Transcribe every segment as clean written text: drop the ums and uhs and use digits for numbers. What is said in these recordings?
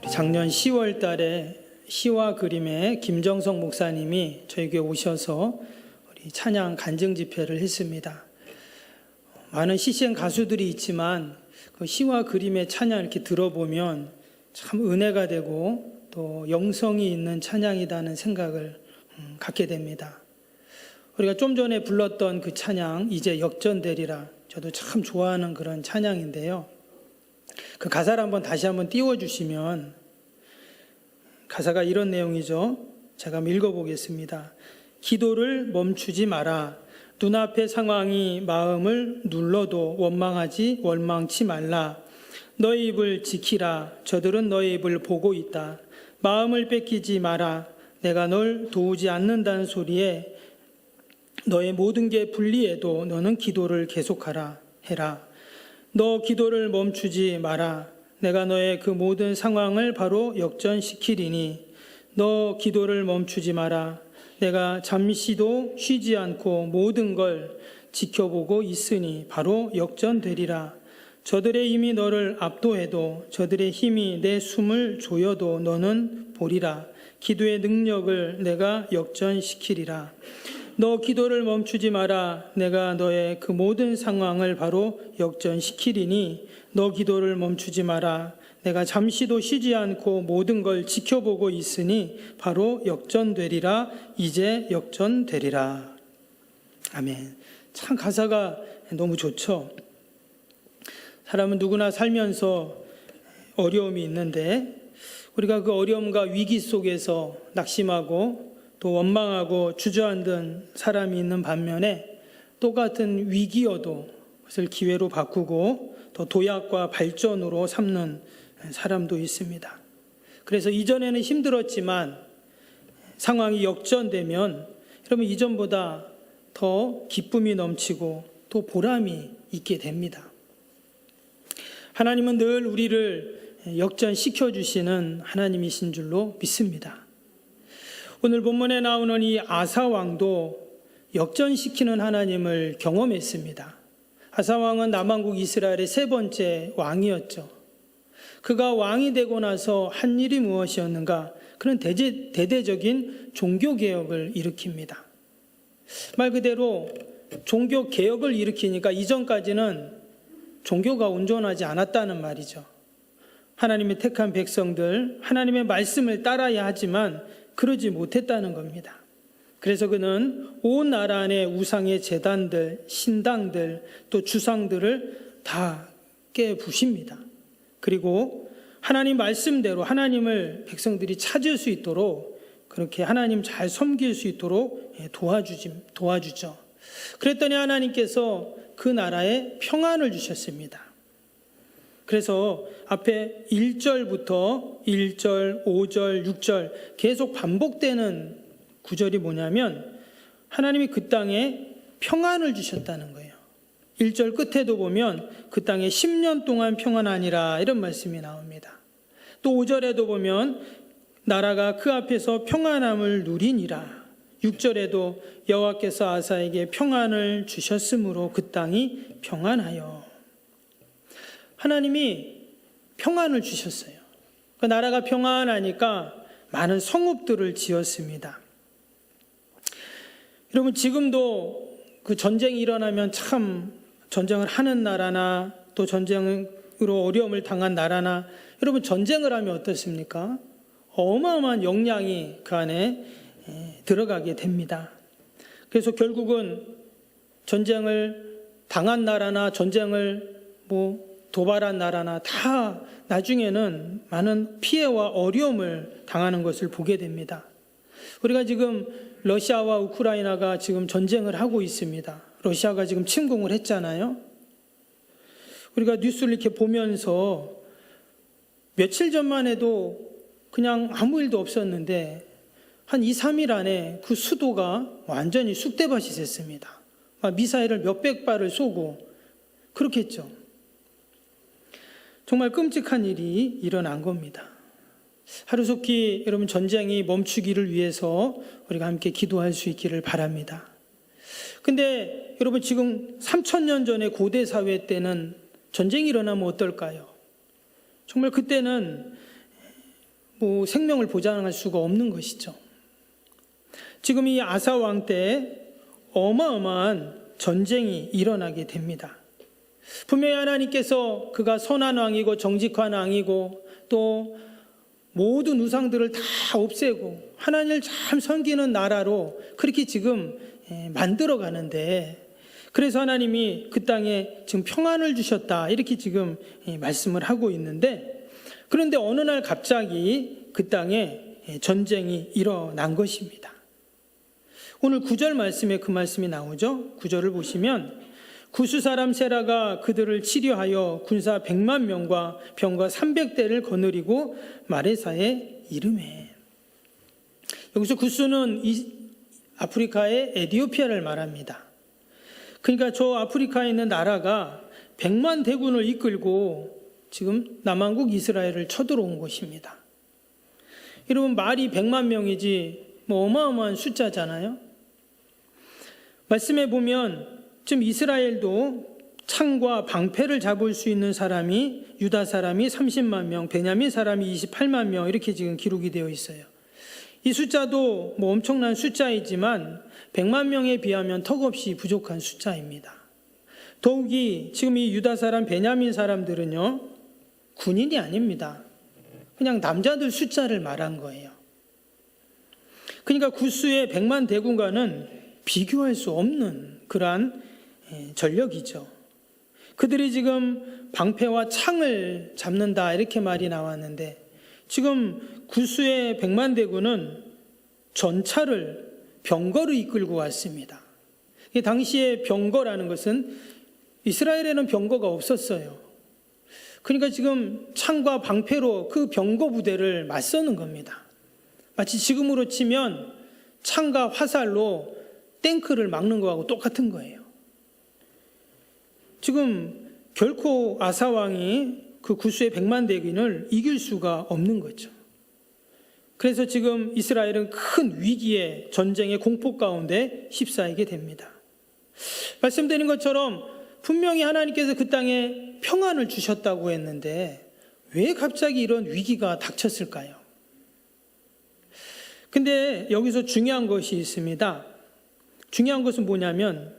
작년 10월 달에 시와 그림의 김정성 목사님이 저에게 오셔서 우리 찬양 간증 집회를 했습니다. 많은 CCM 가수들이 있지만 그 시와 그림의 찬양 이렇게 들어보면 참 은혜가 되고 또 영성이 있는 찬양이라는 생각을 갖게 됩니다. 우리가 좀 전에 불렀던 그 찬양 이제 역전되리라, 저도 참 좋아하는 그런 찬양인데요. 그 가사를 다시 한번 띄워주시면, 가사가 이런 내용이죠. 제가 한번 읽어보겠습니다. 기도를 멈추지 마라. 눈앞의 상황이 마음을 눌러도 원망치 말라. 너의 입을 지키라. 저들은 너의 입을 보고 있다. 마음을 뺏기지 마라. 내가 널 도우지 않는다는 소리에 너의 모든 게 불리해도 너는 기도를 계속하라. 해라. 너 기도를 멈추지 마라. 내가 너의 그 모든 상황을 바로 역전시키리니 너 기도를 멈추지 마라. 내가 잠시도 쉬지 않고 모든 걸 지켜보고 있으니 바로 역전되리라. 저들의 힘이 너를 압도해도 저들의 힘이 내 숨을 조여도 너는 보리라. 기도의 능력을 내가 역전시키리라. 너 기도를 멈추지 마라. 내가 너의 그 모든 상황을 바로 역전시키리니 너 기도를 멈추지 마라. 내가 잠시도 쉬지 않고 모든 걸 지켜보고 있으니 바로 역전되리라. 이제 역전되리라. 아멘. 참 가사가 너무 좋죠. 사람은 누구나 살면서 어려움이 있는데 우리가 그 어려움과 위기 속에서 낙심하고 또 원망하고 주저앉은 사람이 있는 반면에 똑같은 위기여도 그것을 기회로 바꾸고 또 도약과 발전으로 삼는 사람도 있습니다. 그래서 이전에는 힘들었지만 상황이 역전되면 여러분 이전보다 더 기쁨이 넘치고 또 보람이 있게 됩니다. 하나님은 늘 우리를 역전시켜 주시는 하나님이신 줄로 믿습니다. 오늘 본문에 나오는 이 아사 왕도 역전시키는 하나님을 경험했습니다. 아사 왕은 남왕국 이스라엘의 세 번째 왕이었죠. 그가 왕이 되고 나서 한 일이 무엇이었는가? 그는 대대적인 종교개혁을 일으킵니다. 말 그대로 종교개혁을 일으키니까 이전까지는 종교가 온전하지 않았다는 말이죠. 하나님의 택한 백성들, 하나님의 말씀을 따라야 하지만 그러지 못했다는 겁니다. 그래서 그는 온 나라 안에 우상의 제단들, 신당들, 또 주상들을 다 깨부십니다. 그리고 하나님 말씀대로 하나님을 백성들이 찾을 수 있도록 그렇게 하나님 잘 섬길 수 있도록 도와주죠. 그랬더니 하나님께서 그 나라에 평안을 주셨습니다. 그래서 앞에 1절부터 1절, 5절, 6절 계속 반복되는 구절이 뭐냐면 하나님이 그 땅에 평안을 주셨다는 거예요. 1절 끝에도 보면 그 땅에 10년 동안 평안하니라 이런 말씀이 나옵니다. 또 5절에도 보면 나라가 그 앞에서 평안함을 누리니라. 6절에도 여호와께서 아사에게 평안을 주셨으므로 그 땅이 평안하여. 하나님이 평안을 주셨어요. 그 나라가 평안하니까 많은 성읍들을 지었습니다. 여러분 지금도 그 전쟁이 일어나면 참 전쟁을 하는 나라나 또 전쟁으로 어려움을 당한 나라나 여러분 전쟁을 하면 어떻습니까? 어마어마한 역량이 그 안에 들어가게 됩니다. 그래서 결국은 전쟁을 당한 나라나 전쟁을 도발한 나라나 다 나중에는 많은 피해와 어려움을 당하는 것을 보게 됩니다. 우리가 지금 러시아와 우크라이나가 지금 전쟁을 하고 있습니다. 러시아가 지금 침공을 했잖아요. 우리가 뉴스를 이렇게 보면서 며칠 전만 해도 그냥 아무 일도 없었는데 한 2, 3일 안에 그 수도가 완전히 쑥대밭이 됐습니다. 미사일을 몇백 발을 쏘고 그렇게 했죠. 정말 끔찍한 일이 일어난 겁니다. 하루속히 여러분 전쟁이 멈추기를 위해서 우리가 함께 기도할 수 있기를 바랍니다. 근데 여러분 지금 3000년 전의 고대 사회 때는 전쟁이 일어나면 어떨까요? 정말 그때는 생명을 보장할 수가 없는 것이죠. 지금 이 아사 왕 때 어마어마한 전쟁이 일어나게 됩니다. 분명히 하나님께서 그가 선한 왕이고 정직한 왕이고 또 모든 우상들을 다 없애고 하나님을 참 섬기는 나라로 그렇게 지금 만들어 가는데, 그래서 하나님이 그 땅에 지금 평안을 주셨다 이렇게 지금 말씀을 하고 있는데, 그런데 어느 날 갑자기 그 땅에 전쟁이 일어난 것입니다. 오늘 9절 말씀에 그 말씀이 나오죠. 9절을 보시면 구스 사람 세라가 그들을 치려하여 군사 100만 명과 병거 300대를 거느리고 마레사에 이르매. 여기서 구스는 아프리카의 에티오피아를 말합니다. 그러니까 저 아프리카에 있는 나라가 100만 대군을 이끌고 지금 남한국 이스라엘을 쳐들어온 것입니다. 여러분, 말이 100만 명이지 어마어마한 숫자잖아요. 말씀에 보면 지금 이스라엘도 창과 방패를 잡을 수 있는 사람이 유다 사람이 30만 명, 베냐민 사람이 28만 명 이렇게 지금 기록이 되어 있어요. 이 숫자도 엄청난 숫자이지만 100만 명에 비하면 턱없이 부족한 숫자입니다. 더욱이 지금 이 유다 사람, 베냐민 사람들은요, 군인이 아닙니다. 그냥 남자들 숫자를 말한 거예요. 그러니까 구스의 100만 대군과는 비교할 수 없는 그러한 전력이죠. 그들이 지금 방패와 창을 잡는다 이렇게 말이 나왔는데, 지금 구스의 100만 대군은 전차를 병거를 이끌고 왔습니다. 당시에 병거라는 것은 이스라엘에는 병거가 없었어요. 그러니까 지금 창과 방패로 그 병거 부대를 맞서는 겁니다. 마치 지금으로 치면 창과 화살로 탱크를 막는 거하고 똑같은 거예요. 지금 결코 아사 왕이 그 구스의 100만 대군을 이길 수가 없는 거죠. 그래서 지금 이스라엘은 큰 위기에, 전쟁의 공포 가운데 휩싸이게 됩니다. 말씀드린 것처럼 분명히 하나님께서 그 땅에 평안을 주셨다고 했는데 왜 갑자기 이런 위기가 닥쳤을까요? 근데 여기서 중요한 것이 있습니다. 중요한 것은 뭐냐면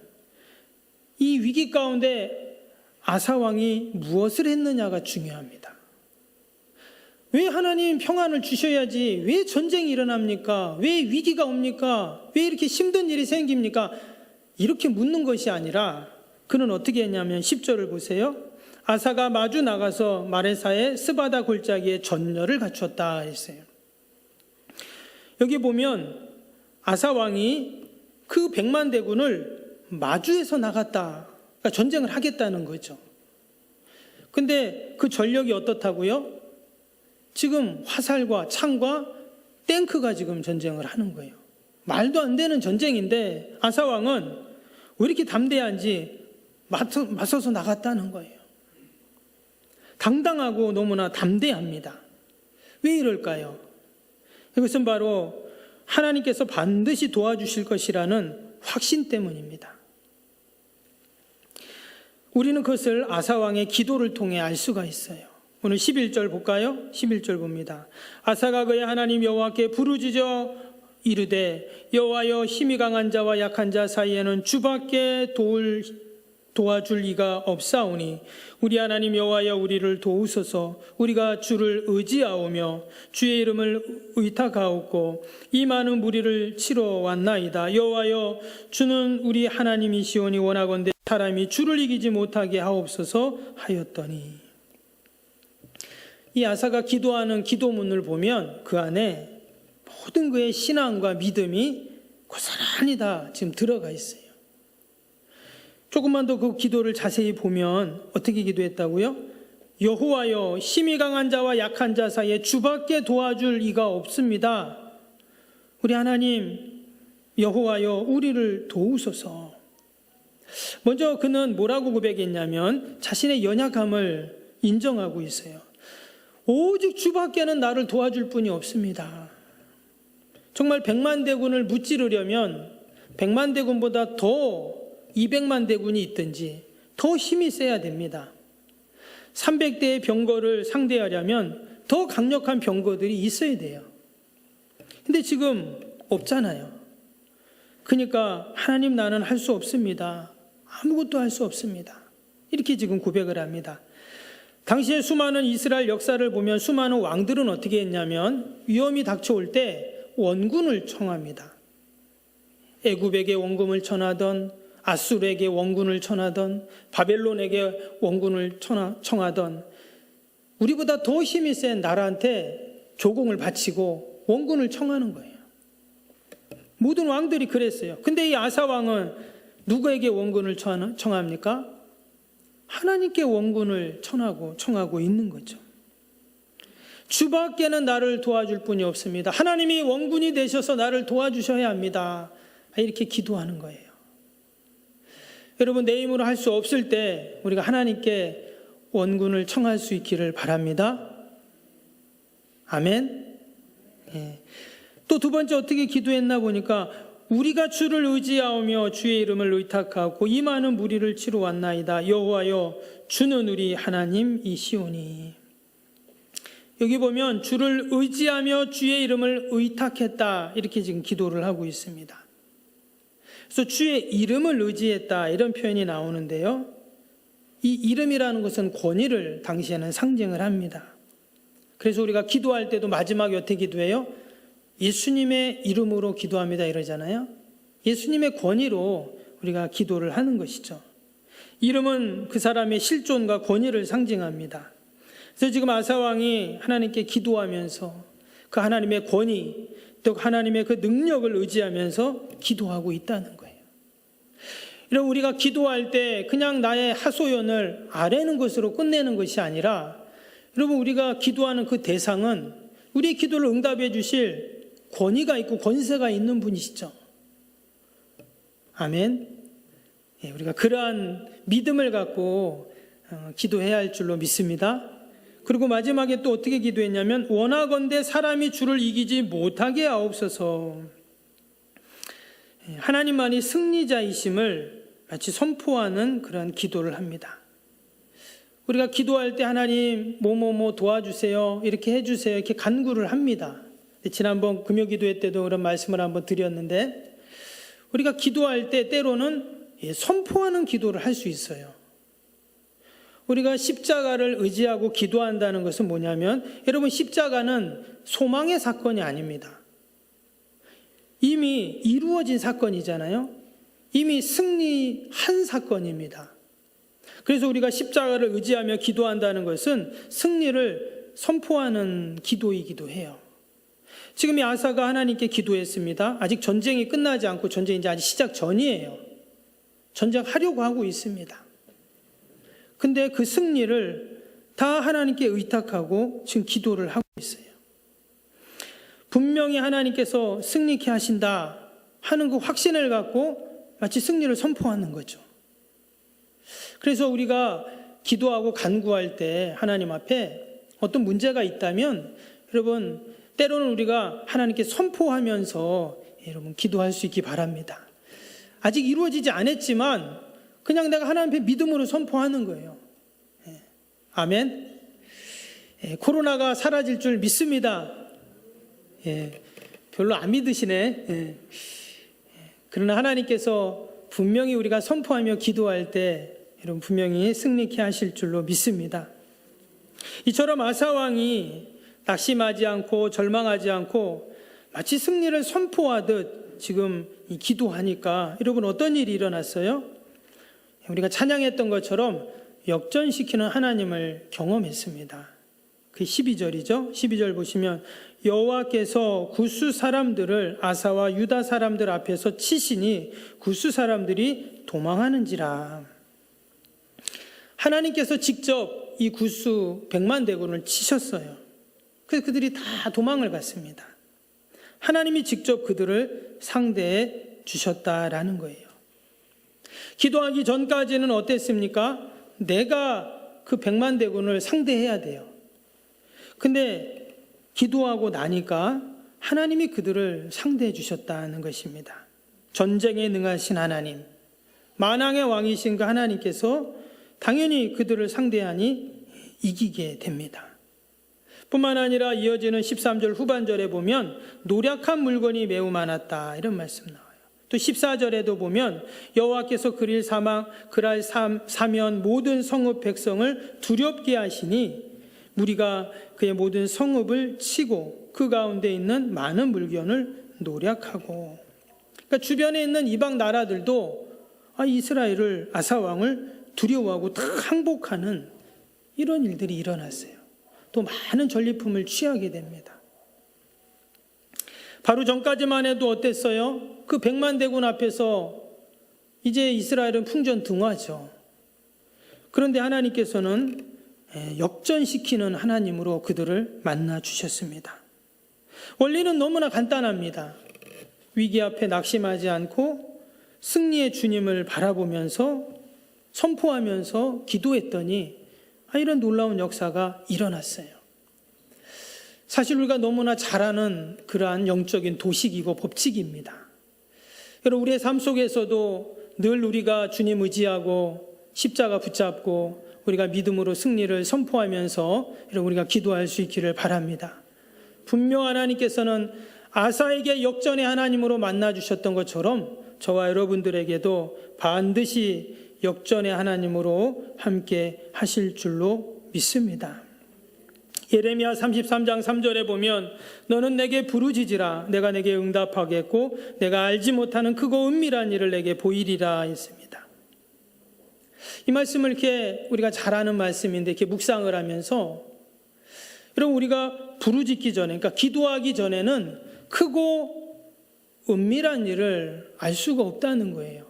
이 위기 가운데 아사 왕이 무엇을 했느냐가 중요합니다. 왜 하나님 평안을 주셔야지 왜 전쟁이 일어납니까? 왜 위기가 옵니까? 왜 이렇게 힘든 일이 생깁니까? 이렇게 묻는 것이 아니라 그는 어떻게 했냐면 10절을 보세요. 아사가 마주 나가서 마레사의 스바다 골짜기에 전열을 갖추었다 했어요. 여기 보면 아사 왕이 그 100만 대군을 마주해서 나갔다. 그러니까 전쟁을 하겠다는 거죠. 근데 그 전력이 어떻다고요? 지금 화살과 창과 탱크가 지금 전쟁을 하는 거예요. 말도 안 되는 전쟁인데 아사 왕은 왜 이렇게 담대한지 맞서서 나갔다는 거예요. 당당하고 너무나 담대합니다. 왜 이럴까요? 이것은 바로 하나님께서 반드시 도와주실 것이라는 확신 때문입니다. 우리는 그것을 아사왕의 기도를 통해 알 수가 있어요. 오늘 11절 볼까요? 11절 봅니다. 아사가 그의 하나님 여호와께 부르짖어 이르되 여호와여, 힘이 강한 자와 약한 자 사이에는 주밖에 도와줄 이가 없사오니 우리 하나님 여호와여, 우리를 도우소서. 우리가 주를 의지하오며 주의 이름을 의탁하옵고 이 많은 무리를 치러 왔나이다. 여호와여, 주는 우리 하나님이시오니 원하건대 사람이 주를 이기지 못하게 하옵소서 하였더니. 이 아사가 기도하는 기도문을 보면 그 안에 모든 그의 신앙과 믿음이 고스란히 다 지금 들어가 있어요. 조금만 더 그 기도를 자세히 보면 어떻게 기도했다고요? 여호와여, 힘이 강한 자와 약한 자 사이에 주밖에 도와줄 이가 없습니다. 우리 하나님 여호와여, 우리를 도우소서. 먼저 그는 뭐라고 고백했냐면 자신의 연약함을 인정하고 있어요. 오직 주밖에는 나를 도와줄 분이 없습니다. 정말 100만 대군을 무찌르려면 100만 대군보다 더 200만 대군이 있든지 더 힘이 세야 됩니다. 300대의 병거를 상대하려면 더 강력한 병거들이 있어야 돼요. 근데 지금 없잖아요. 그러니까 하나님, 나는 할 수 없습니다. 아무것도 할 수 없습니다. 이렇게 지금 고백을 합니다. 당시에 수많은 이스라엘 역사를 보면 수많은 왕들은 어떻게 했냐면 위험이 닥쳐올 때 원군을 청합니다. 애굽에게 원군을 청하던, 아수르에게 원군을 청하던, 바벨론에게 원군을 청하던, 우리보다 더 힘이 센 나라한테 조공을 바치고 원군을 청하는 거예요. 모든 왕들이 그랬어요. 근데 이 아사 왕은 누구에게 원군을 청합니까? 하나님께 원군을 청하고 있는 거죠. 주밖에는 나를 도와줄 분이 없습니다. 하나님이 원군이 되셔서 나를 도와주셔야 합니다. 이렇게 기도하는 거예요. 여러분, 내 힘으로 할 수 없을 때 우리가 하나님께 원군을 청할 수 있기를 바랍니다. 아멘. 예. 또 두 번째 어떻게 기도했나 보니까 우리가 주를 의지하오며 주의 이름을 의탁하고 이 많은 무리를 치러 왔나이다. 여호와여, 주는 우리 하나님이시오니. 여기 보면 주를 의지하며 주의 이름을 의탁했다, 이렇게 지금 기도를 하고 있습니다. 그래서 주의 이름을 의지했다, 이런 표현이 나오는데요. 이 이름이라는 것은 권위를 당시에는 상징을 합니다. 그래서 우리가 기도할 때도 마지막에 어떻게 기도해요? 예수님의 이름으로 기도합니다 이러잖아요. 예수님의 권위로 우리가 기도를 하는 것이죠. 이름은 그 사람의 실존과 권위를 상징합니다. 그래서 지금 아사왕이 하나님께 기도하면서 그 하나님의 권위, 또 하나님의 그 능력을 의지하면서 기도하고 있다는 거예요. 이런 우리가 기도할 때 그냥 나의 하소연을 아뢰는 것으로 끝내는 것이 아니라, 여러분, 우리가 기도하는 그 대상은 우리 기도를 응답해 주실 권위가 있고 권세가 있는 분이시죠. 아멘. 예, 우리가 그러한 믿음을 갖고 기도해야 할 줄로 믿습니다. 그리고 마지막에 또 어떻게 기도했냐면 원하건대 사람이 주를 이기지 못하게 하옵소서. 하나님만이 승리자이심을 마치 선포하는 그런 기도를 합니다. 우리가 기도할 때 하나님 뭐뭐뭐 도와주세요, 이렇게 해주세요, 이렇게 간구를 합니다. 지난번 금요기도회 때도 그런 말씀을 한번 드렸는데, 우리가 기도할 때 때로는 선포하는 기도를 할 수 있어요. 우리가 십자가를 의지하고 기도한다는 것은 뭐냐면, 여러분, 십자가는 소망의 사건이 아닙니다. 이미 이루어진 사건이잖아요. 이미 승리한 사건입니다. 그래서 우리가 십자가를 의지하며 기도한다는 것은 승리를 선포하는 기도이기도 해요. 지금 이 아사가 하나님께 기도했습니다. 아직 전쟁이 끝나지 않고 전쟁이 이제 아직 시작 전이에요. 전쟁하려고 하고 있습니다. 근데 그 승리를 다 하나님께 의탁하고 지금 기도를 하고 있어요. 분명히 하나님께서 승리케 하신다 하는 그 확신을 갖고 마치 승리를 선포하는 거죠. 그래서 우리가 기도하고 간구할 때 하나님 앞에 어떤 문제가 있다면, 여러분, 때로는 우리가 하나님께 선포하면서 여러분 기도할 수 있기 바랍니다. 아직 이루어지지 않았지만 그냥 내가 하나님 앞에 믿음으로 선포하는 거예요. 아멘. 코로나가 사라질 줄 믿습니다. 별로 안 믿으시네. 그러나 하나님께서 분명히 우리가 선포하며 기도할 때 여러분 분명히 승리케 하실 줄로 믿습니다. 이처럼 아사왕이 낙심하지 않고 절망하지 않고 마치 승리를 선포하듯 지금 이 기도하니까 여러분 어떤 일이 일어났어요? 우리가 찬양했던 것처럼 역전시키는 하나님을 경험했습니다. 그 12절이죠. 12절 보시면 여호와께서 구스 사람들을 아사와 유다 사람들 앞에서 치시니 구스 사람들이 도망하는지라. 하나님께서 직접 이 구스 100만 대군을 치셨어요. 그래서 그들이 다 도망을 갔습니다. 하나님이 직접 그들을 상대해 주셨다라는 거예요. 기도하기 전까지는 어땠습니까? 내가 그 100만 대군을 상대해야 돼요. 근데 기도하고 나니까 하나님이 그들을 상대해 주셨다는 것입니다. 전쟁에 능하신 하나님, 만왕의 왕이신 그 하나님께서 당연히 그들을 상대하니 이기게 됩니다. 뿐만 아니라 이어지는 13절 후반절에 보면 노략한 물건이 매우 많았다 이런 말씀 나와요. 또 14절에도 보면 여호와께서 그날 사면 모든 성읍 백성을 두렵게 하시니 무리가 그의 모든 성읍을 치고 그 가운데 있는 많은 물건을 노략하고. 그러니까 주변에 있는 이방 나라들도 이스라엘을 아사 왕을 두려워하고 다 항복하는 이런 일들이 일어났어요. 또 많은 전리품을 취하게 됩니다. 바로 전까지만 해도 어땠어요? 그 100만 대군 앞에서 이제 이스라엘은 풍전등화죠. 그런데 하나님께서는 역전시키는 하나님으로 그들을 만나 주셨습니다. 원리는 너무나 간단합니다. 위기 앞에 낙심하지 않고 승리의 주님을 바라보면서 선포하면서 기도했더니 이런 놀라운 역사가 일어났어요. 사실 우리가 너무나 잘 아는 그러한 영적인 도식이고 법칙입니다. 여러분, 우리의 삶 속에서도 늘 우리가 주님 의지하고 십자가 붙잡고 우리가 믿음으로 승리를 선포하면서 우리가 기도할 수 있기를 바랍니다. 분명 하나님께서는 아사에게 역전의 하나님으로 만나주셨던 것처럼 저와 여러분들에게도 반드시 역전의 하나님으로 함께 하실 줄로 믿습니다. 예레미야 33장 3절에 보면 너는 내게 부르짖으라 내가 내게 응답하겠고 내가 알지 못하는 크고 은밀한 일을 내게 보이리라 했습니다. 이 말씀을 이렇게 우리가 잘 아는 말씀인데 이렇게 묵상을 하면서 여러분 우리가 부르짖기 전에 그러니까 기도하기 전에는 크고 은밀한 일을 알 수가 없다는 거예요.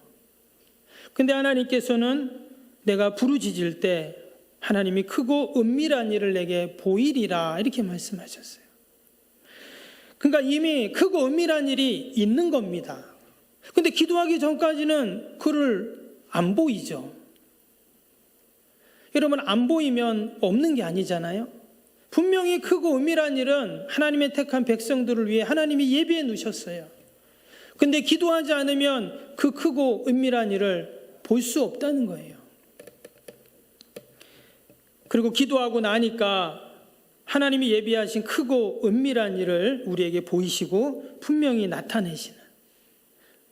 근데 하나님께서는 내가 부르짖을 때 하나님이 크고 은밀한 일을 내게 보이리라 이렇게 말씀하셨어요. 그러니까 이미 크고 은밀한 일이 있는 겁니다. 근데 기도하기 전까지는 그를 안 보이죠. 여러분 안 보이면 없는 게 아니잖아요. 분명히 크고 은밀한 일은 하나님의 택한 백성들을 위해 하나님이 예비해 놓으셨어요. 근데 기도하지 않으면 그 크고 은밀한 일을 볼 수 없다는 거예요. 그리고 기도하고 나니까 하나님이 예비하신 크고 은밀한 일을 우리에게 보이시고 분명히 나타내시는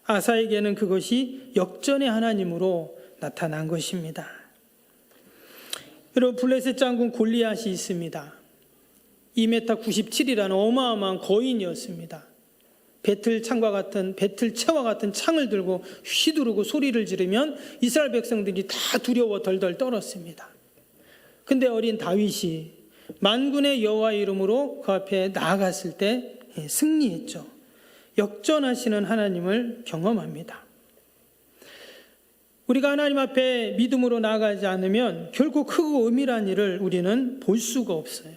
아사에게는 그것이 역전의 하나님으로 나타난 것입니다. 여러분 블레셋 장군 골리앗이 있습니다. 2m 97이라는 어마어마한 거인이었습니다. 배틀채와 같은 창을 들고 휘두르고 소리를 지르면 이스라엘 백성들이 다 두려워 덜덜 떨었습니다. 근데 어린 다윗이 만군의 여호와의 이름으로 그 앞에 나아갔을 때 승리했죠. 역전하시는 하나님을 경험합니다. 우리가 하나님 앞에 믿음으로 나아가지 않으면 결코 크고 은밀한 일을 우리는 볼 수가 없어요.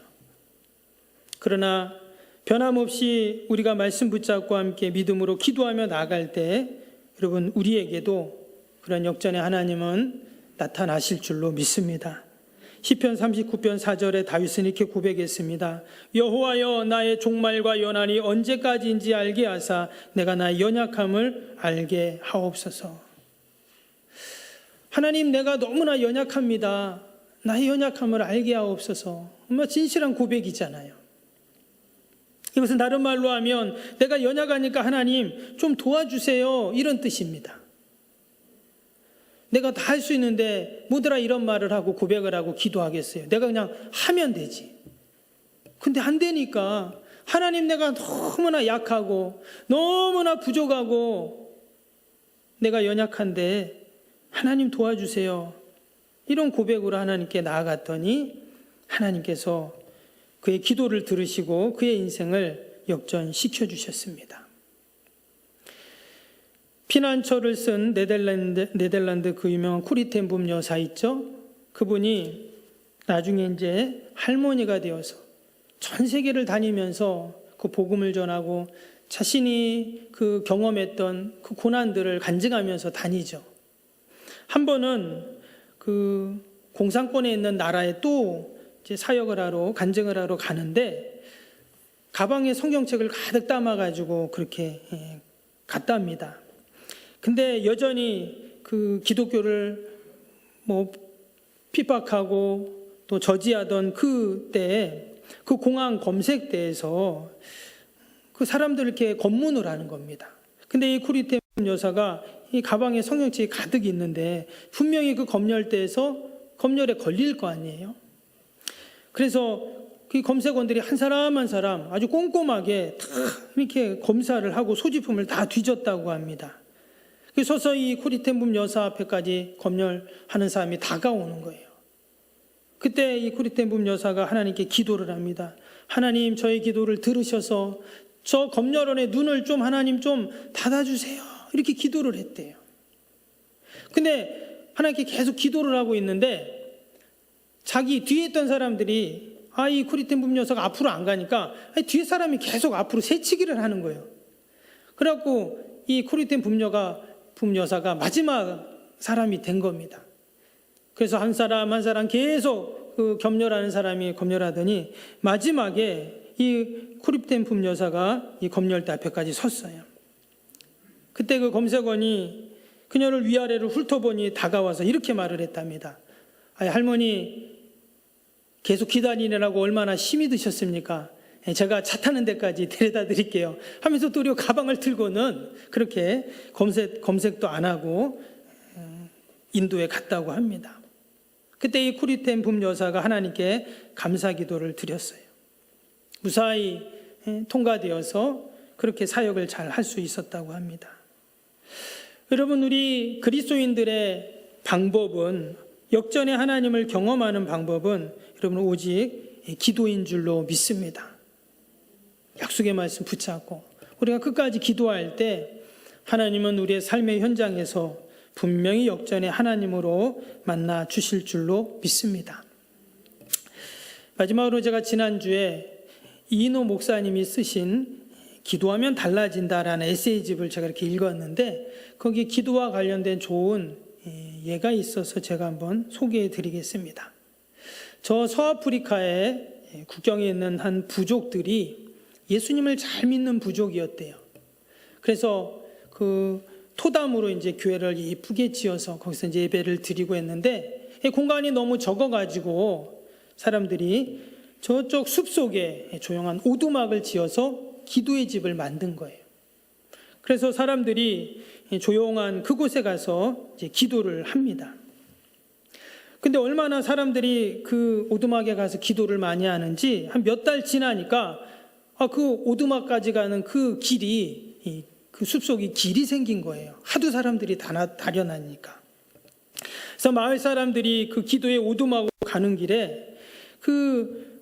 그러나 변함없이 우리가 말씀 붙잡고 함께 믿음으로 기도하며 나아갈 때 여러분 우리에게도 그런 역전의 하나님은 나타나실 줄로 믿습니다. 시편 39편 4절에 다윗은 이렇게 고백했습니다. 여호와여 나의 종말과 연한이 언제까지인지 알게 하사 내가 나의 연약함을 알게 하옵소서. 하나님 내가 너무나 연약합니다. 나의 연약함을 알게 하옵소서. 정말 진실한 고백이잖아요. 이것은 다른 말로 하면 내가 연약하니까 하나님 좀 도와주세요 이런 뜻입니다. 내가 다 할 수 있는데 뭐더라 이런 말을 하고 고백을 하고 기도하겠어요. 내가 그냥 하면 되지. 근데 안 되니까 하나님 내가 너무나 약하고 너무나 부족하고 내가 연약한데 하나님 도와주세요. 이런 고백으로 하나님께 나아갔더니 하나님께서 그의 기도를 들으시고 그의 인생을 역전시켜 주셨습니다. 피난처를 쓴 네덜란드 그 유명한 쿠리텐붐 여사 있죠? 그분이 나중에 이제 할머니가 되어서 전 세계를 다니면서 그 복음을 전하고 자신이 그 경험했던 그 고난들을 간증하면서 다니죠. 한 번은 그 공산권에 있는 나라에 또 이제 사역을 하러 간증을 하러 가는데 가방에 성경책을 가득 담아가지고 그렇게 갔답니다. 근데 여전히 그 기독교를 핍박하고 또 저지하던 그때에 그 공항 검색대에서 그 사람들 이렇게 검문을 하는 겁니다. 근데 이 쿠리템 여사가 이 가방에 성경책이 가득 있는데 분명히 그 검열에 걸릴 거 아니에요. 그래서 그 검색원들이 한 사람 한 사람 아주 꼼꼼하게 다 이렇게 검사를 하고 소지품을 다 뒤졌다고 합니다. 서서히 쿠리텐붐 여사 앞에까지 검열하는 사람이 다가오는 거예요. 그때 이 쿠리텐붐 여사가 하나님께 기도를 합니다. 하나님, 저의 기도를 들으셔서 저 검열원의 눈을 좀 하나님 좀 닫아주세요. 이렇게 기도를 했대요. 근데 하나님께 계속 기도를 하고 있는데 자기 뒤에 있던 사람들이 이 쿠리텐붐 여사가 앞으로 안 가니까 뒤에 사람이 계속 앞으로 새치기를 하는 거예요. 그래갖고 이 쿠리텐붐 여사가 마지막 사람이 된 겁니다. 그래서 한 사람 한 사람 계속 그 검열하는 사람이 검열하더니 마지막에 이 쿠리텐붐 여사가 이 검열대 앞에까지 섰어요. 그때 그 검색원이 그녀를 위아래로 훑어보니 다가와서 이렇게 말을 했답니다. 할머니, 계속 기다리느라고 얼마나 힘이 드셨습니까? 제가 차 타는 데까지 데려다 드릴게요 하면서 도리어 가방을 들고는 그렇게 검색도 안 하고 인도에 갔다고 합니다. 그때 이 쿠리텐붐 여사가 하나님께 감사 기도를 드렸어요. 무사히 통과되어서 그렇게 사역을 잘 할 수 있었다고 합니다. 여러분, 우리 그리스도인들의 방법은, 역전의 하나님을 경험하는 방법은 여러분 오직 기도인 줄로 믿습니다. 약속의 말씀 붙잡고 우리가 끝까지 기도할 때 하나님은 우리의 삶의 현장에서 분명히 역전의 하나님으로 만나 주실 줄로 믿습니다. 마지막으로 제가 지난주에 이인호 목사님이 쓰신 기도하면 달라진다라는 에세이집을 제가 이렇게 읽었는데 거기 기도와 관련된 좋은 예가 있어서 제가 한번 소개해 드리겠습니다. 저 서아프리카에 국경에 있는 한 부족들이 예수님을 잘 믿는 부족이었대요. 그래서 그 토담으로 이제 교회를 예쁘게 지어서 거기서 이제 예배를 드리고 했는데 공간이 너무 적어가지고 사람들이 저쪽 숲속에 조용한 오두막을 지어서 기도의 집을 만든 거예요. 그래서 사람들이 조용한 그곳에 가서 이제 기도를 합니다. 근데 얼마나 사람들이 그 오두막에 가서 기도를 많이 하는지 한 몇 달 지나니까 그 오두막까지 가는 그 길이, 그 숲속이 길이 생긴 거예요. 하도 사람들이 다려나니까. 그래서 마을 사람들이 그 기도의 오두막으로 가는 길에 그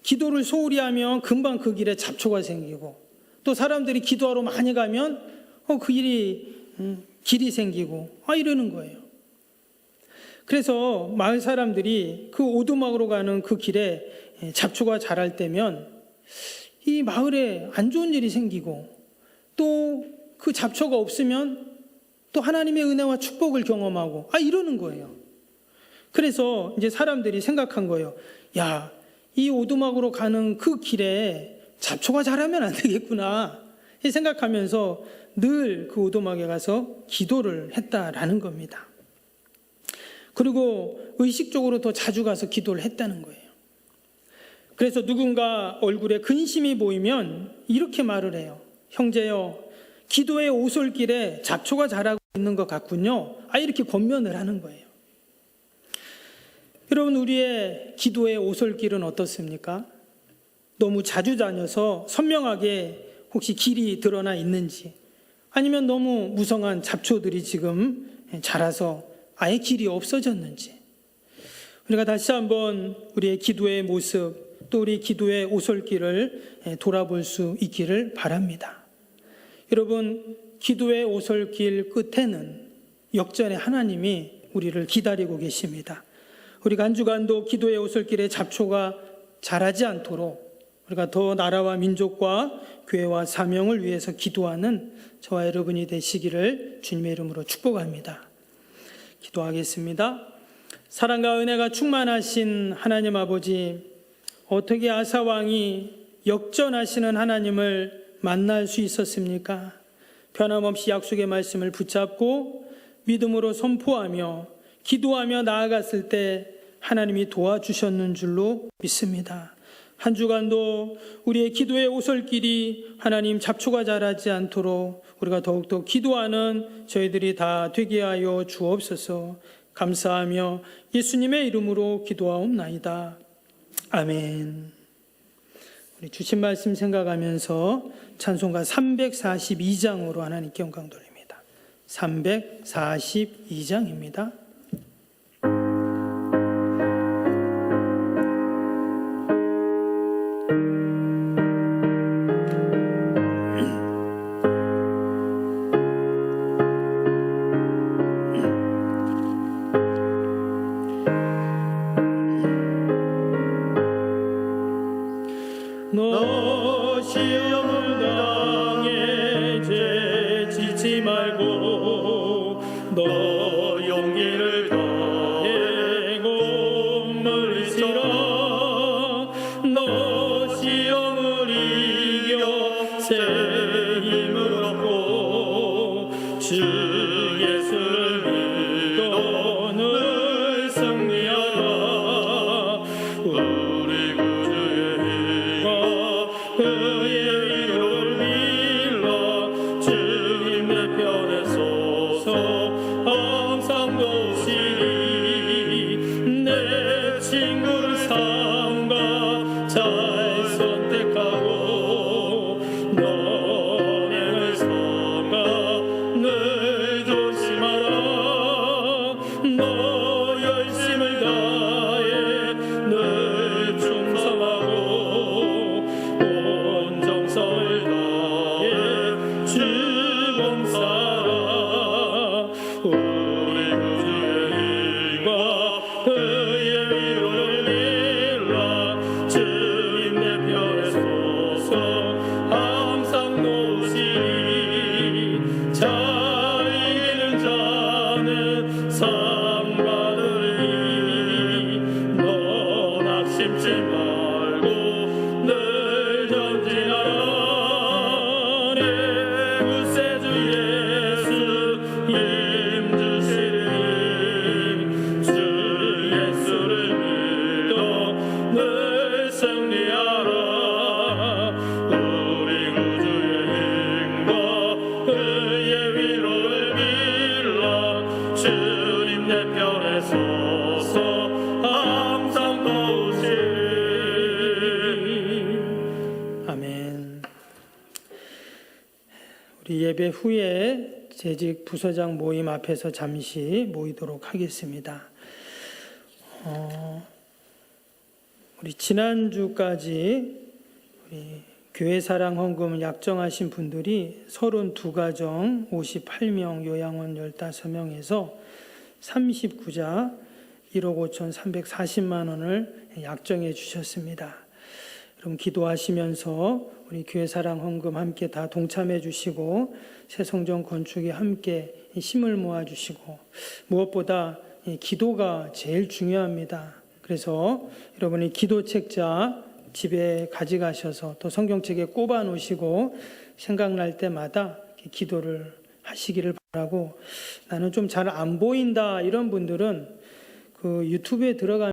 기도를 소홀히 하면 금방 그 길에 잡초가 생기고, 또 사람들이 기도하러 많이 가면 그 길이 생기고 이러는 거예요. 그래서 마을 사람들이 그 오두막으로 가는 그 길에 잡초가 자랄 때면 이 마을에 안 좋은 일이 생기고, 또 그 잡초가 없으면 또 하나님의 은혜와 축복을 경험하고 이러는 거예요. 그래서 이제 사람들이 생각한 거예요. 야, 이 오두막으로 가는 그 길에 잡초가 자라면 안 되겠구나 생각하면서 늘 그 오두막에 가서 기도를 했다라는 겁니다. 그리고 의식적으로 더 자주 가서 기도를 했다는 거예요. 그래서 누군가 얼굴에 근심이 보이면 이렇게 말을 해요. 형제여, 기도의 오솔길에 잡초가 자라고 있는 것 같군요. 이렇게 권면을 하는 거예요. 여러분, 우리의 기도의 오솔길은 어떻습니까? 너무 자주 다녀서 선명하게 혹시 길이 드러나 있는지, 아니면 너무 무성한 잡초들이 지금 자라서 아예 길이 없어졌는지, 우리가 다시 한번 우리의 기도의 모습, 또 우리 기도의 오솔길을 돌아볼 수 있기를 바랍니다. 여러분, 기도의 오솔길 끝에는 역전의 하나님이 우리를 기다리고 계십니다. 우리가 한 주간도 기도의 오솔길에 잡초가 자라지 않도록 우리가 더 나라와 민족과 교회와 사명을 위해서 기도하는 저와 여러분이 되시기를 주님의 이름으로 축복합니다. 기도하겠습니다. 사랑과 은혜가 충만하신 하나님 아버지, 어떻게 아사왕이 역전하시는 하나님을 만날 수 있었습니까? 변함없이 약속의 말씀을 붙잡고 믿음으로 선포하며 기도하며 나아갔을 때 하나님이 도와주셨는 줄로 믿습니다. 한 주간도 우리의 기도의 오솔길이 하나님 잡초가 자라지 않도록 우리가 더욱더 기도하는 저희들이 다 되게 하여 주옵소서. 감사하며 예수님의 이름으로 기도하옵나이다. 아멘. 우리 주신 말씀 생각하면서 찬송가 342장으로 하나님께 영광 돌립니다. 342장입니다. 너 시험을 당해 죄짓지 말고 너 용기를 다해 곰을 치라. 너 시험을 이겨 새 힘을 얻고 주 예수를 믿어 늘 승리하라. 우리 그의 이름을 빌라. 주님 내 편에 서서 항상 도시리. 내 친구를 삼가 잘 선택하고 너를 삼가 늘 조심하라. 너 열심을 다해 늘 충성하고 정성을 다해 주 봉사하라. 우리 구주의 힘과 그의 위로를 빌라. 주님 내 편에 서서 항상 노시리. 잘 이기는 자는 상 받으리. 너 낙심치 말고 늘 전진하라. 내 구세주 예수 힘주시리. 주 예수를 믿어 늘 승리하라. 우리 구주의 힘과 그의 위로를 빌라. 주님 내 편에 서서 항상 도우시리. 아멘. 우리 예배 후에 재직 부서장 모임 앞에서 잠시 모이도록 하겠습니다. 우리 지난주까지 우리 교회사랑 헌금 약정하신 분들이 32가정 58명 요양원 15명에서 39자 1억 5,340만 원을 약정해 주셨습니다. 그럼 기도하시면서 우리 교회사랑 헌금 함께 다 동참해 주시고 새 성전 건축에 함께 힘을 모아 주시고 무엇보다 기도가 제일 중요합니다. 그래서 여러분이 기도책자 집에 가져가셔서 또 성경책에 꼽아 놓으시고 생각날 때마다 기도를 하시기를 바라고, 나는 좀 잘 안 보인다 이런 분들은 그 유튜브에 들어가면